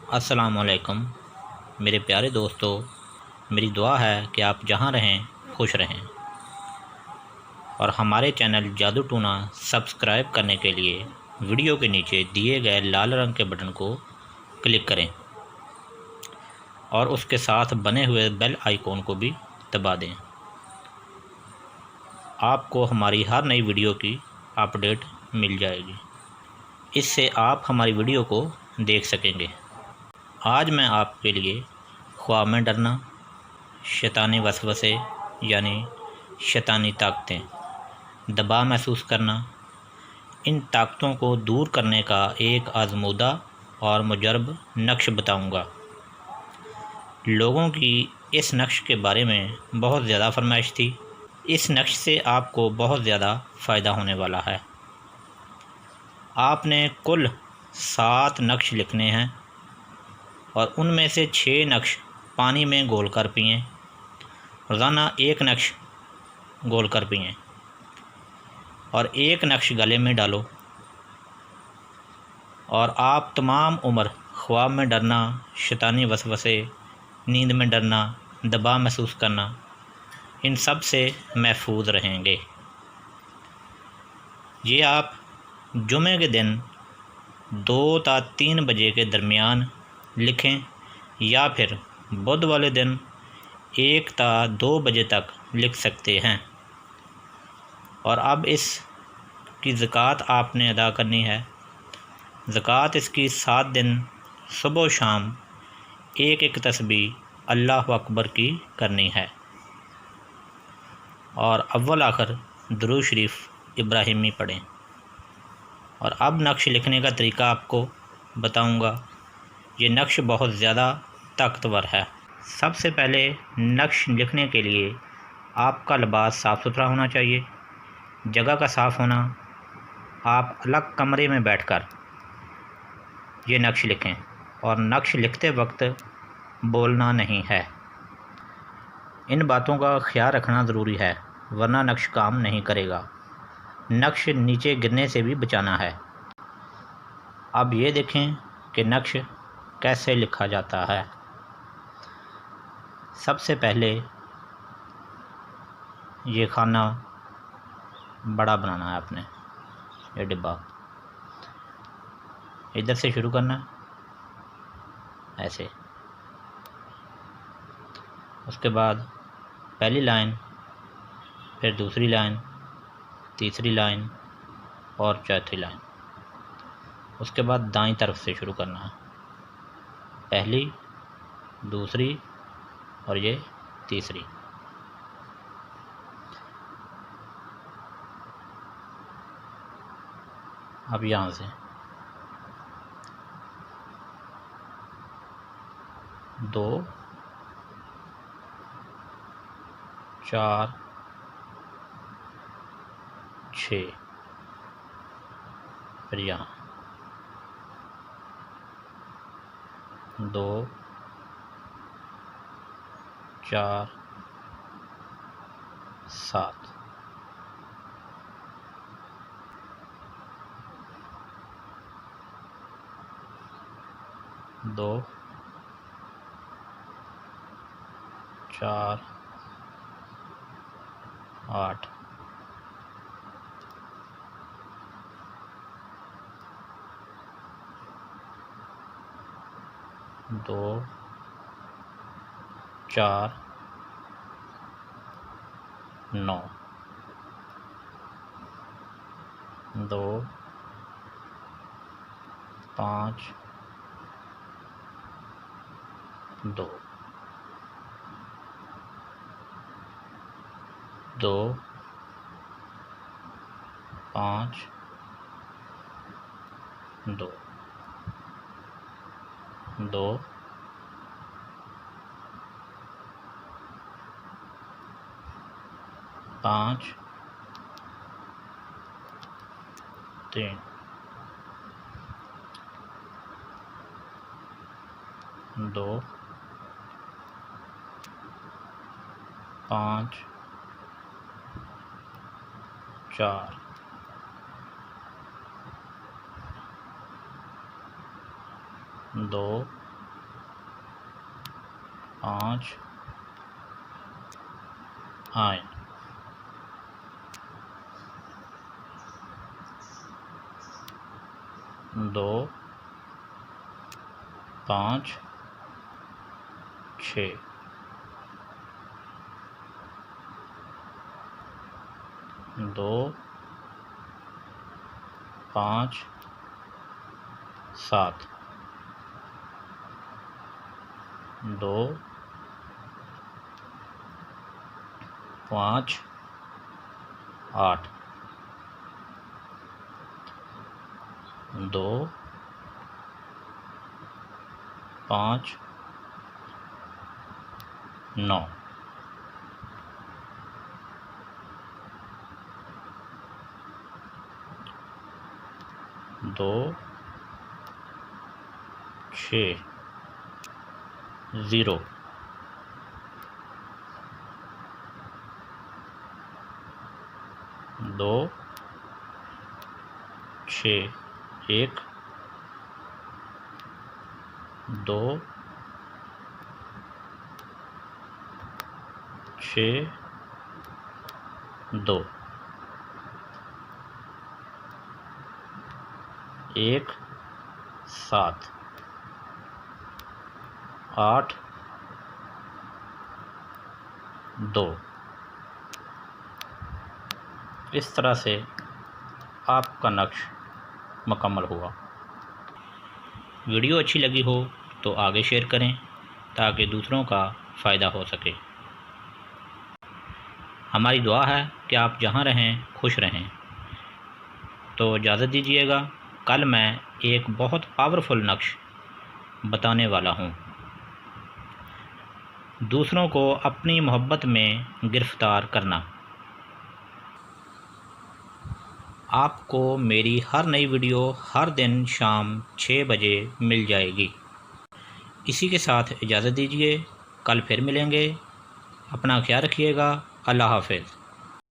अस्सलामुअलैकुम मेरे प्यारे दोस्तों। मेरी दुआ है कि आप जहाँ रहें खुश रहें और हमारे चैनल जादू टूना सब्सक्राइब करने के लिए वीडियो के नीचे दिए गए लाल रंग के बटन को क्लिक करें और उसके साथ बने हुए बेल आइकॉन को भी दबा दें। आपको हमारी हर नई वीडियो की अपडेट मिल जाएगी। इससे आप हमारी वीडियो को देख सकेंगे। आज मैं आपके लिए ख्वाब में डरना, शैतानी वसवसे यानी शैतानी ताकतें, दबाव महसूस करना, इन ताकतों को दूर करने का एक आज़मूदा और मुजरब नक्श बताऊंगा। लोगों की इस नक्श के बारे में बहुत ज़्यादा फरमाइश थी। इस नक्श से आपको बहुत ज़्यादा फ़ायदा होने वाला है। आपने कुल 7 नक्श लिखने हैं और उनमें से 6 नक्श पानी में घोल कर पिएँ। रोज़ाना 1 नक्श घोल कर पिएँ और 1 नक्श गले में डालो और आप तमाम उम्र ख्वाब में डरना, शैतानी वसवसे, नींद में डरना, दबाव महसूस करना, इन सब से महफूज रहेंगे। ये आप जुमे के दिन 2 ता 3 बजे के दरमियान लिखें या फिर बुध वाले दिन 1 ता 2 बजे तक लिख सकते हैं। और अब इसकी ज़कात आपने अदा करनी है। ज़कात इसकी 7 दिन सुबह शाम एक एक तस्बीह अल्लाह अकबर की करनी है और अव्वल आखिर दुरूद शरीफ इब्राहिमी पढ़ें। और अब नक्श लिखने का तरीका आपको बताऊंगा। ये नक्श बहुत ज़्यादा ताकतवर है। सबसे पहले नक्श लिखने के लिए आपका लिबास साफ़ सुथरा होना चाहिए, जगह का साफ़ होना। आप अलग कमरे में बैठकर ये नक्श लिखें और नक्श लिखते वक्त बोलना नहीं है। इन बातों का ख्याल रखना ज़रूरी है, वरना नक्श काम नहीं करेगा। नक्श नीचे गिरने से भी बचाना है। अब ये देखें कि नक्श कैसे लिखा जाता है। सबसे पहले ये खाना बड़ा बनाना है आपने, ये डिब्बा इधर से शुरू करना है ऐसे। उसके बाद पहली लाइन, फिर दूसरी लाइन, तीसरी लाइन और चौथी लाइन। उसके बाद दाईं तरफ से शुरू करना है, पहली, दूसरी और ये तीसरी। अब यहाँ से 2, 4, 6, फिर यहाँ 2, 4, 7, 2, 4, 8, 2, 4, 9, 2, 5, 2, 2, 5, 2, 2, 5, 3, 2, 5, 4, 2, 5 आए। 2 5 6 2 5 7 2 5 8 2 5 9 2 6 0 2 6 1 2 6 2 1 7 8 2। इस तरह से आपका नक्श मुकम्मल हुआ। वीडियो अच्छी लगी हो तो आगे शेयर करें ताकि दूसरों का फ़ायदा हो सके। हमारी दुआ है कि आप जहाँ रहें खुश रहें। तो इजाज़त दीजिएगा, कल मैं एक बहुत पावरफुल नक्श बताने वाला हूँ। दूसरों को अपनी मोहब्बत में गिरफ़्तार करना। आपको मेरी हर नई वीडियो हर दिन शाम 6 बजे मिल जाएगी। इसी के साथ इजाज़त दीजिए, कल फिर मिलेंगे। अपना ख्याल रखिएगा। अल्लाह हाफ़िज़।